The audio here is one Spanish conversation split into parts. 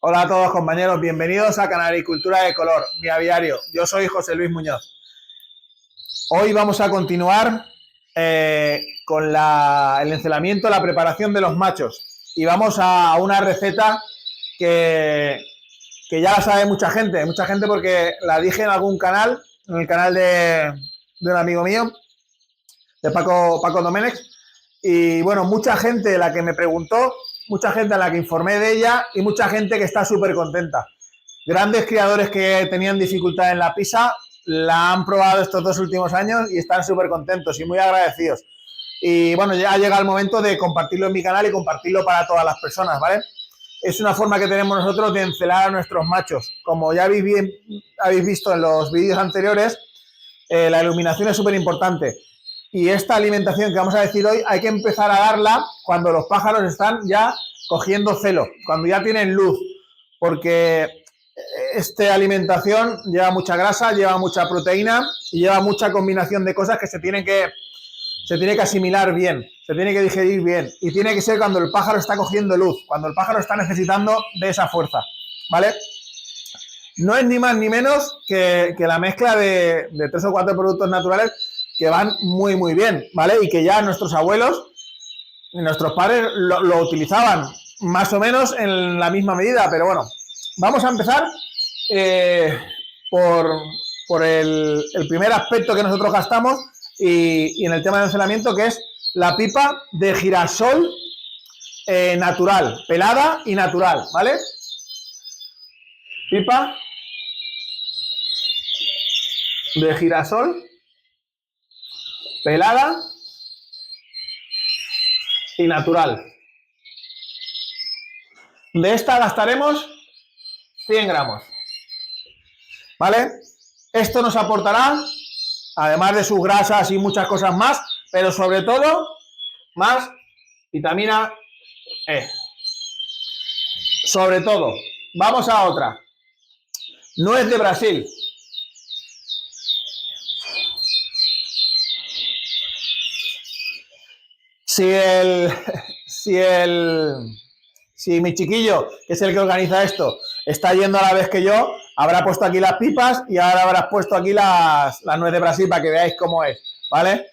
Hola a todos compañeros, bienvenidos a Canaricultura de Color, mi aviario. Yo soy José Luis Muñoz. Hoy vamos a continuar con el encelamiento, la preparación de los machos. Y vamos a una receta que ya la sabe mucha gente porque la dije en algún canal, en el canal de un amigo mío, de Paco Domenech. Y bueno, mucha gente la que me preguntó, mucha gente a la que informé de ella y mucha gente que está súper contenta. Grandes criadores que tenían dificultad en la pisa la han probado estos 2 últimos años y están súper contentos y muy agradecidos. Y bueno, ya llega el momento de compartirlo en mi canal y compartirlo para todas las personas, ¿vale? Es una forma que tenemos nosotros de encelar a nuestros machos. Como ya habéis visto en los vídeos anteriores, la iluminación es súper importante. Y esta alimentación que vamos a decir hoy hay que empezar a darla cuando los pájaros están ya cogiendo celo, cuando ya tienen luz, porque esta alimentación lleva mucha grasa, lleva mucha proteína y lleva mucha combinación de cosas que se tiene que asimilar bien, se tiene que digerir bien y tiene que ser cuando el pájaro está cogiendo luz, cuando el pájaro está necesitando de esa fuerza, ¿vale? No es ni más ni menos que la mezcla de 3 o 4 productos naturales que van muy muy bien, ¿vale? Y que ya nuestros abuelos y nuestros padres lo utilizaban más o menos en la misma medida, pero bueno, vamos a empezar por el primer aspecto que nosotros gastamos y en el tema de encelamiento, que es la pipa de girasol natural, pelada y natural, ¿vale? Pipa de girasol pelada y natural. De esta gastaremos 100 gramos, ¿vale? Esto nos aportará, además de sus grasas y muchas cosas más, pero sobre todo más vitamina E. Sobre todo, vamos a otra. Nuez de Brasil. Si mi chiquillo, que es el que organiza esto, está yendo a la vez que yo, habrá puesto aquí las pipas y ahora habrás puesto aquí la nuez de Brasil para que veáis cómo es, ¿vale?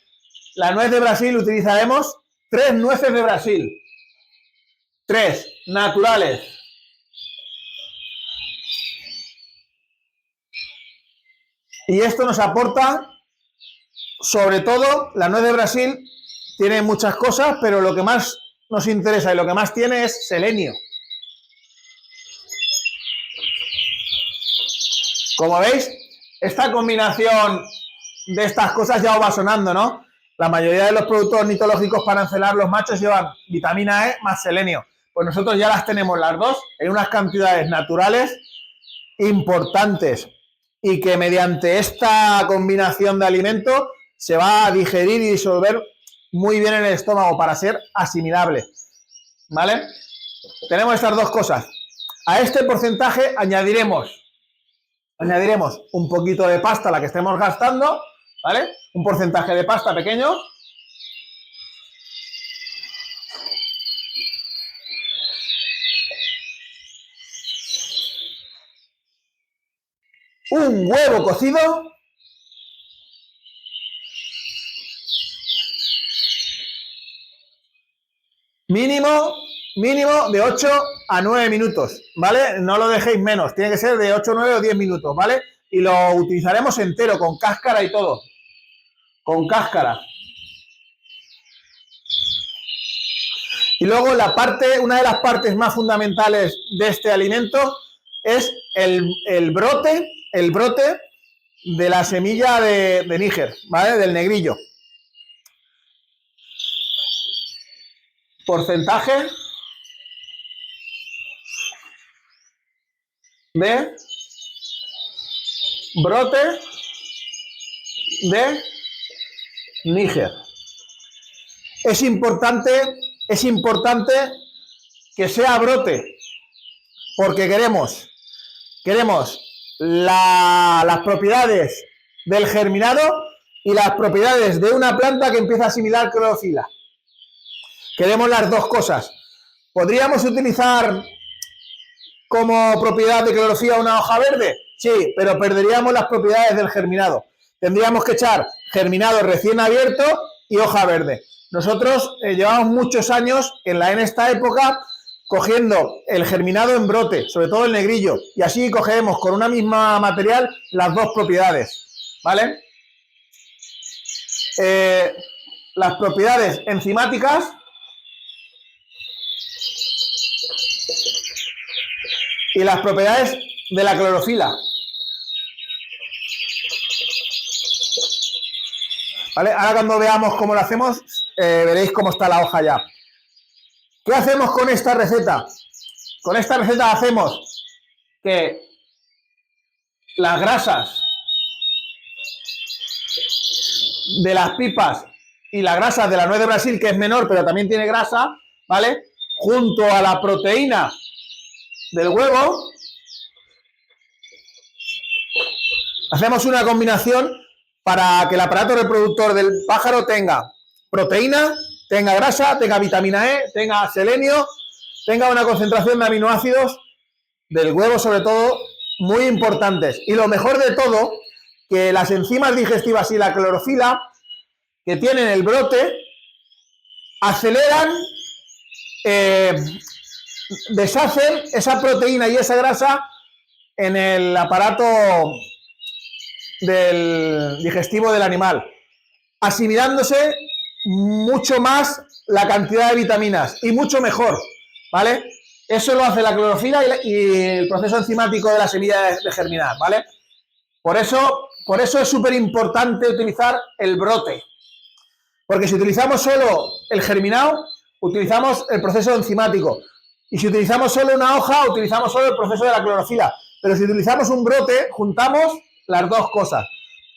La nuez de Brasil utilizaremos 3 nueces de Brasil. 3 naturales. Y esto nos aporta, sobre todo, la nuez de Brasil tiene muchas cosas, pero lo que más nos interesa y lo que más tiene es selenio. Como veis, esta combinación de estas cosas ya os va sonando, ¿no? La mayoría de los productos ornitológicos para encelar los machos llevan vitamina E más selenio. Pues nosotros ya las tenemos las dos en unas cantidades naturales importantes y que mediante esta combinación de alimentos se va a digerir y disolver muy bien en el estómago para ser asimilable, ¿vale? Tenemos estas dos cosas. A este porcentaje añadiremos un poquito de pasta, la que estemos gastando, ¿vale? Un porcentaje de pasta pequeño. Un huevo cocido. Mínimo de 8 a 9 minutos, ¿vale? No lo dejéis menos, tiene que ser de 8, 9 o 10 minutos, ¿vale? Y lo utilizaremos entero, con cáscara y todo. Con cáscara. Y luego una de las partes más fundamentales de este alimento es el brote de la semilla de Níger, ¿vale? Del negrillo. Porcentaje de brote de Níger. Es importante que sea brote, porque queremos las propiedades del germinado y las propiedades de una planta que empieza a asimilar clorofila. Queremos las dos cosas. Podríamos utilizar como propiedad de clorofila una hoja verde? Sí, pero perderíamos las propiedades del germinado. Tendríamos que echar germinado recién abierto y hoja verde. Nosotros llevamos muchos años en esta época cogiendo el germinado en brote, sobre todo el negrillo, y así cogemos con una misma material las dos propiedades, ¿vale? Las propiedades enzimáticas y las propiedades de la clorofila. ¿Vale? Ahora cuando veamos cómo lo hacemos, veréis cómo está la hoja ya. ¿Qué hacemos con esta receta? Con esta receta hacemos que las grasas de las pipas y las grasas de la nuez de Brasil, que es menor pero también tiene grasa, ¿vale? Junto a la proteína del huevo, hacemos una combinación para que el aparato reproductor del pájaro tenga proteína, tenga grasa, tenga vitamina E, tenga selenio, tenga una concentración de aminoácidos del huevo sobre todo muy importantes. Y lo mejor de todo, que las enzimas digestivas y la clorofila que tienen el brote aceleran, deshacen esa proteína y esa grasa en el aparato del digestivo del animal, asimilándose mucho más la cantidad de vitaminas y mucho mejor, ¿vale? Eso lo hace la clorofila y el proceso enzimático de la semilla de germinar, ¿vale? Por eso es súper importante utilizar el brote, porque si utilizamos solo el germinado, utilizamos el proceso enzimático, y si utilizamos solo una hoja, utilizamos solo el proceso de la clorofila, pero si utilizamos un brote, juntamos las dos cosas.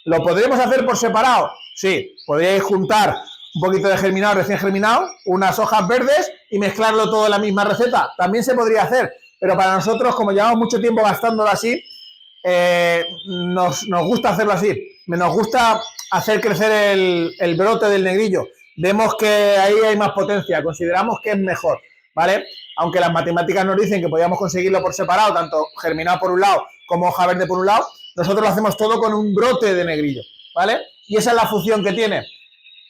¿Lo podríamos hacer por separado? Sí, podríais juntar un poquito de germinado recién germinado, unas hojas verdes y mezclarlo todo en la misma receta. También se podría hacer, pero para nosotros, como llevamos mucho tiempo gastándolo así, nos gusta hacerlo así. Nos gusta hacer crecer el brote del negrillo. Vemos que ahí hay más potencia, consideramos que es mejor, ¿vale? Aunque las matemáticas nos dicen que podíamos conseguirlo por separado, tanto germinado por un lado como hoja verde por un lado, nosotros lo hacemos todo con un brote de negrillo, ¿vale? Y esa es la función que tiene,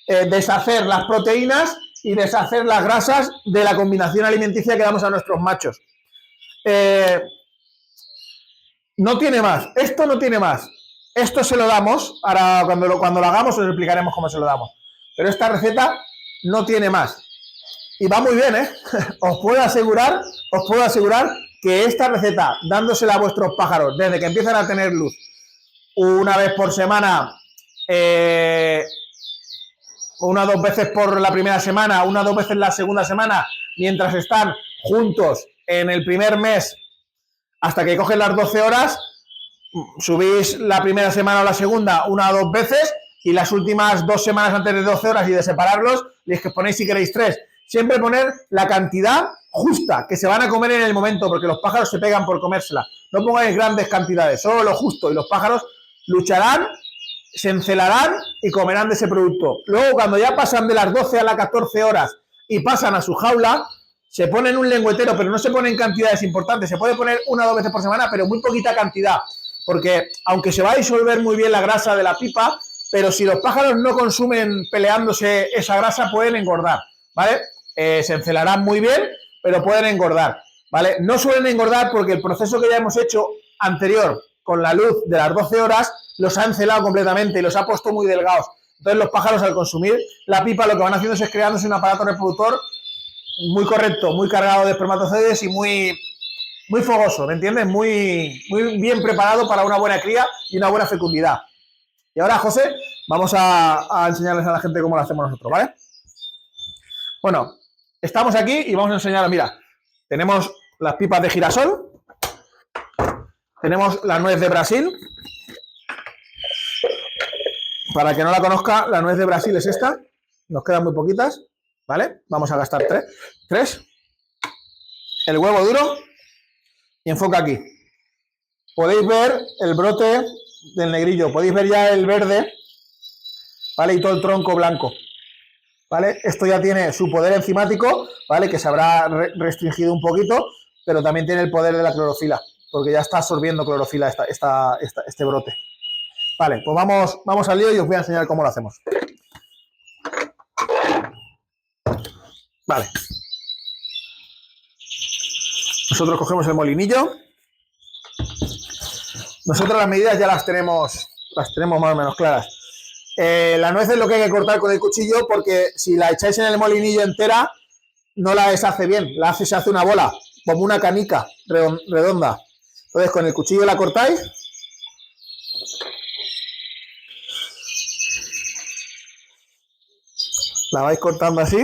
deshacer las proteínas y deshacer las grasas de la combinación alimenticia que damos a nuestros machos. No tiene más, esto no tiene más. Esto se lo damos, ahora cuando lo hagamos os explicaremos cómo se lo damos. Pero esta receta no tiene más. Y va muy bien, ¿eh? Os puedo asegurar que esta receta, dándosela a vuestros pájaros desde que empiezan a tener luz, una vez por semana, una o dos veces por la primera semana, una o dos veces la segunda semana, mientras están juntos en el primer mes, hasta que cogen las 12 horas, subís la primera semana o la segunda una o dos veces, y las últimas 2 semanas antes de 12 horas y de separarlos, les que ponéis si queréis 3. Siempre poner la cantidad justa que se van a comer en el momento, porque los pájaros se pegan por comérsela. No pongáis grandes cantidades, solo lo justo, y los pájaros lucharán, se encelarán y comerán de ese producto. Luego, cuando ya pasan de las 12 a las 14 horas y pasan a su jaula, se ponen un lengüetero, pero no se ponen cantidades importantes. Se puede poner 1 o 2 veces por semana, pero muy poquita cantidad, porque aunque se va a disolver muy bien la grasa de la pipa, pero si los pájaros no consumen peleándose esa grasa, pueden engordar, ¿vale? Se encelarán muy bien, pero pueden engordar, ¿vale? No suelen engordar porque el proceso que ya hemos hecho anterior con la luz de las 12 horas los ha encelado completamente y los ha puesto muy delgados. Entonces los pájaros, al consumir la pipa, lo que van haciendo es creándose un aparato reproductor muy correcto, muy cargado de espermatozoides y muy fogoso, ¿me entiendes? Muy bien preparado para una buena cría y una buena fecundidad. Y ahora, José, vamos a enseñarles a la gente cómo lo hacemos nosotros, ¿vale? Bueno, estamos aquí y vamos a enseñaros, mira, tenemos las pipas de girasol, tenemos la nuez de Brasil. Para que no la conozca, la nuez de Brasil es esta, nos quedan muy poquitas, ¿vale? Vamos a gastar 3. El huevo duro y enfoca aquí. Podéis ver el brote del negrillo, podéis ver ya el verde, ¿vale? Y todo el tronco blanco, ¿vale? Esto ya tiene su poder enzimático, ¿vale? Que se habrá restringido un poquito, pero también tiene el poder de la clorofila, porque ya está absorbiendo clorofila este brote. Vale, pues vamos al lío y os voy a enseñar cómo lo hacemos. Vale. Nosotros cogemos el molinillo. Nosotros las medidas ya las tenemos más o menos claras. La nuez es lo que hay que cortar con el cuchillo, porque si la echáis en el molinillo entera, no la deshace bien, se hace una bola, como una canica redonda. Entonces con el cuchillo la cortáis. La vais cortando así.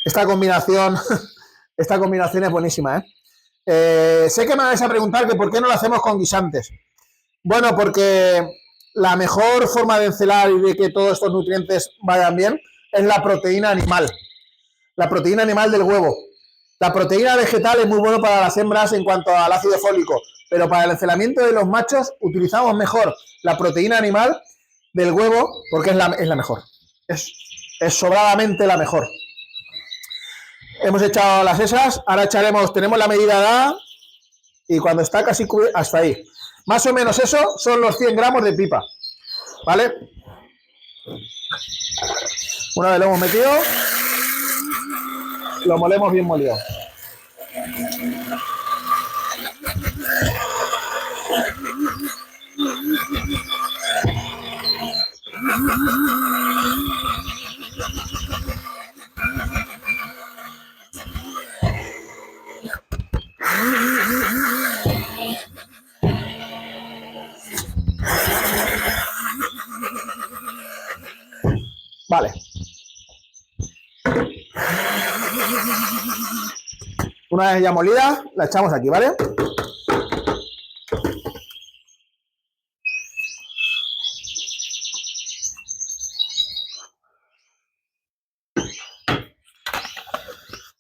Esta combinación es buenísima, ¿eh? Sé que me vais a preguntar que por qué no lo hacemos con guisantes. Bueno, porque la mejor forma de encelar y de que todos estos nutrientes vayan bien es la proteína animal. La proteína animal del huevo. La proteína vegetal es muy bueno para las hembras en cuanto al ácido fólico, pero para el encelamiento de los machos utilizamos mejor la proteína animal del huevo, porque es la mejor. Es sobradamente la mejor. Hemos echado las esas, ahora tenemos la medida dada y cuando está casi hasta ahí. Más o menos eso son los 100 gramos de pipa, ¿vale? Una vez lo hemos metido, lo molemos bien molido. Vale. Una vez ya molida, la echamos aquí, ¿vale?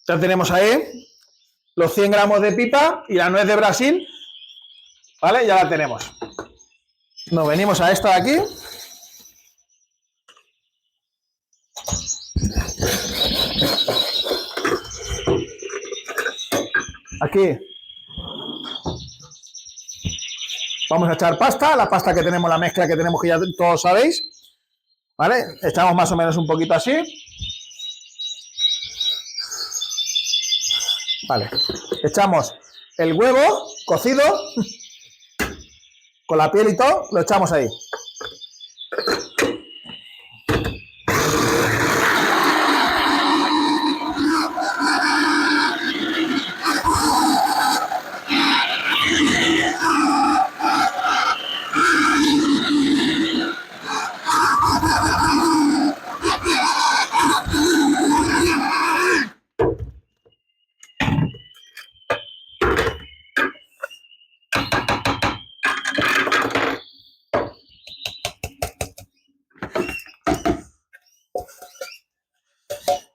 Ya tenemos ahí los 100 gramos de pipa y la nuez de Brasil, ¿vale? Ya la tenemos. Nos venimos a esta de aquí. Aquí vamos a echar pasta, la pasta que tenemos, la mezcla que tenemos, que ya todos sabéis, ¿vale? Echamos más o menos un poquito así. Vale, echamos el huevo cocido con la piel y todo, lo echamos ahí.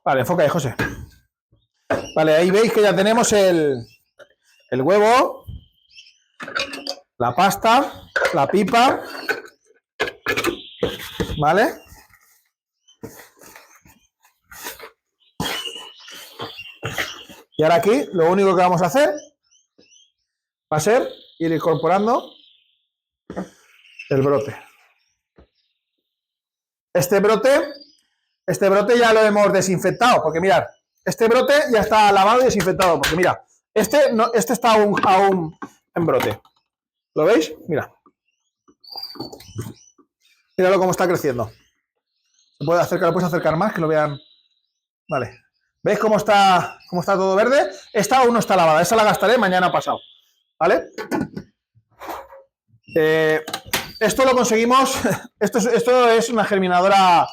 Vale, enfoca ahí, José. Vale, ahí veis que ya tenemos el huevo, la pasta, la pipa, ¿vale? Y ahora aquí lo único que vamos a hacer va a ser ir incorporando el brote. Este brote ya lo hemos desinfectado, porque mirad, este brote ya está lavado y desinfectado, porque mira, este está aún en brote. ¿Lo veis? Mira. Míralo cómo está creciendo. ¿Lo puedes acercar más, que lo vean? Vale. ¿Veis cómo está todo verde? Esta aún no está lavada, esa la gastaré mañana pasado. ¿Vale? Esto lo conseguimos, esto es una germinadora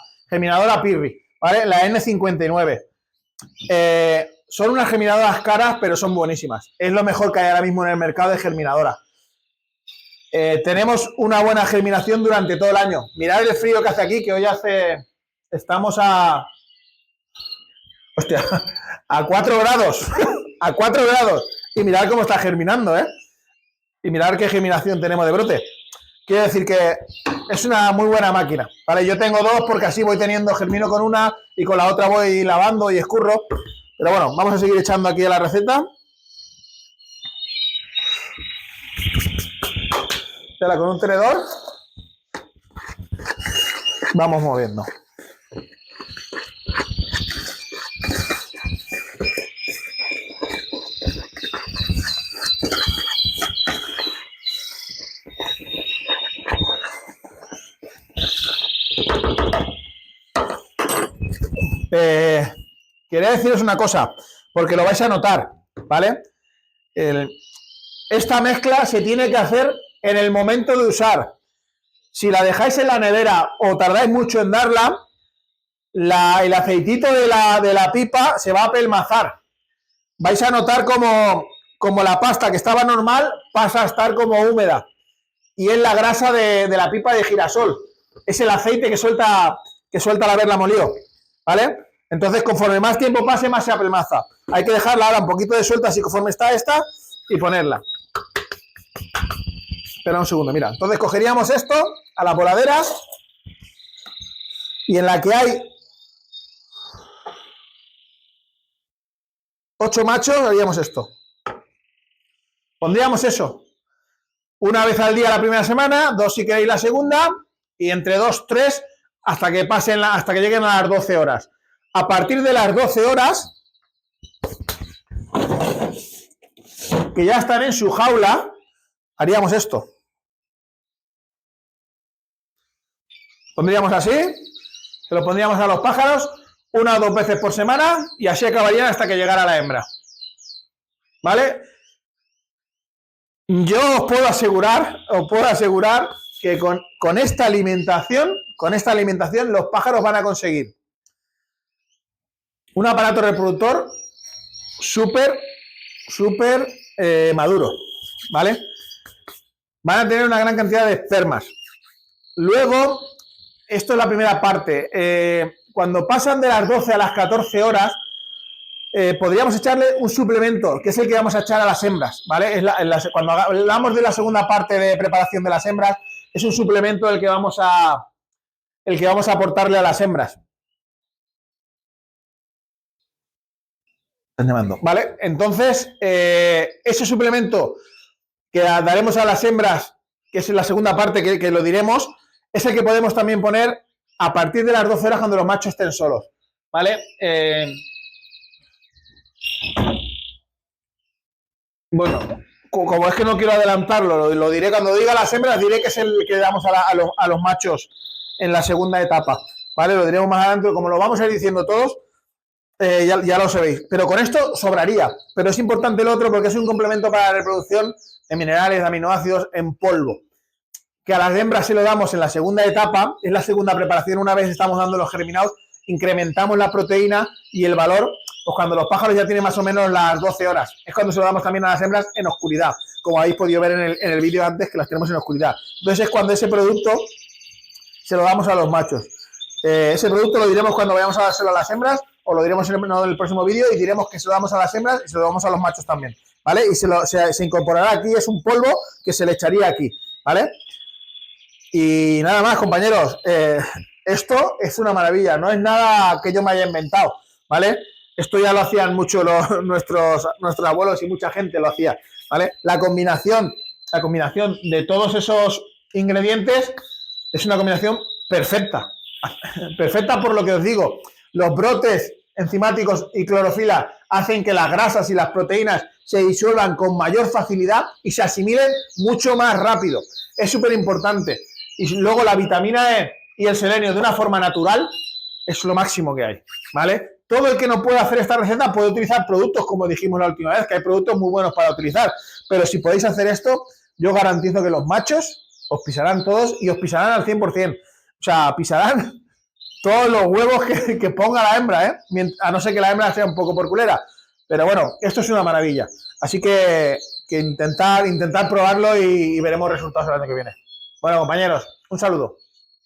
Pirri, ¿vale? La N59. Son unas germinadoras caras, pero son buenísimas. Es lo mejor que hay ahora mismo en el mercado de germinadora. Tenemos una buena germinación durante todo el año. Mirad el frío que hace aquí, que hoy estamos a 4 grados. A 4 grados. Y mirad cómo está germinando, ¿eh? Y mirad qué germinación tenemos de brote. Quiere decir que es una muy buena máquina, ¿vale? Yo tengo dos porque así voy teniendo, germino con una y con la otra voy lavando y escurro. Pero bueno, vamos a seguir echando aquí a la receta. Y ahora con un tenedor vamos moviendo. Quería deciros una cosa, porque lo vais a notar, ¿vale? Esta mezcla se tiene que hacer en el momento de usar. Si la dejáis en la nevera o tardáis mucho en darla, el aceitito de la pipa se va a pelmazar. Vais a notar como la pasta que estaba normal pasa a estar como húmeda. Y es la grasa de la pipa de girasol. Es el aceite que suelta al haberla molido, ¿vale? Entonces, conforme más tiempo pase, más se apelmaza. Hay que dejarla ahora un poquito de suelta, así conforme está esta, y ponerla. Espera un segundo, mira. Entonces cogeríamos esto a las voladeras y en la que hay 8 machos, haríamos esto. Pondríamos eso. Una vez al día la primera semana, 2 si queréis la segunda, y entre 2, 3 hasta que lleguen a las 12 horas. A partir de las 12 horas, que ya están en su jaula, haríamos esto. Pondríamos así, se lo pondríamos a los pájaros 1 o 2 veces por semana y así acabarían hasta que llegara la hembra. ¿Vale? Yo os puedo asegurar que con esta alimentación los pájaros van a conseguir un aparato reproductor súper maduro, ¿vale? Van a tener una gran cantidad de espermas. Luego, esto es la primera parte. Cuando pasan de las 12 a las 14 horas, podríamos echarle un suplemento, que es el que vamos a echar a las hembras, ¿vale? Cuando hablamos de la segunda parte de preparación de las hembras, es un suplemento el que vamos a aportarle a las hembras. Están llamando, ¿vale? Entonces, ese suplemento que daremos a las hembras, que es la segunda parte que lo diremos, es el que podemos también poner a partir de las 12 horas cuando los machos estén solos, ¿vale? Bueno, como es que no quiero adelantarlo, lo diré cuando diga las hembras, diré que es el que damos a los machos en la segunda etapa, ¿vale? Lo diremos más adelante, como lo vamos a ir diciendo todos, ya lo sabéis. Pero con esto sobraría, pero es importante el otro porque es un complemento para la reproducción de minerales, de aminoácidos en polvo. Que a las hembras se lo damos en la segunda etapa, es la segunda preparación, una vez estamos dando los germinados, incrementamos la proteína y el valor, pues cuando los pájaros ya tienen más o menos las 12 horas. Es cuando se lo damos también a las hembras en oscuridad, como habéis podido ver en el vídeo antes, que las tenemos en oscuridad. Entonces es cuando ese producto se lo damos a los machos. Ese producto lo diremos cuando vayamos a dárselo a las hembras, o lo diremos en el próximo vídeo y diremos que se lo damos a las hembras y se lo damos a los machos también, ¿vale? Y se incorporará aquí, es un polvo que se le echaría aquí, ¿vale? Y nada más, compañeros, esto es una maravilla, no es nada que yo me haya inventado, ¿vale? Esto ya lo hacían mucho nuestros abuelos y mucha gente lo hacía, ¿vale? La combinación de todos esos ingredientes es una combinación perfecta, perfecta por lo que os digo. Los brotes enzimáticos y clorofila hacen que las grasas y las proteínas se disuelvan con mayor facilidad y se asimilen mucho más rápido. Es súper importante. Y luego la vitamina E y el selenio de una forma natural es lo máximo que hay, ¿vale? Todo el que no pueda hacer esta receta puede utilizar productos, como dijimos la última vez, que hay productos muy buenos para utilizar, pero si podéis hacer esto, yo garantizo que los machos os pisarán todos y os pisarán al 100%. O sea, pisarán todos los huevos que ponga la hembra, ¿eh? A no ser que la hembra sea un poco por culera. Pero bueno, esto es una maravilla. Así que intentar probarlo y veremos resultados el año que viene. Bueno, compañeros, un saludo.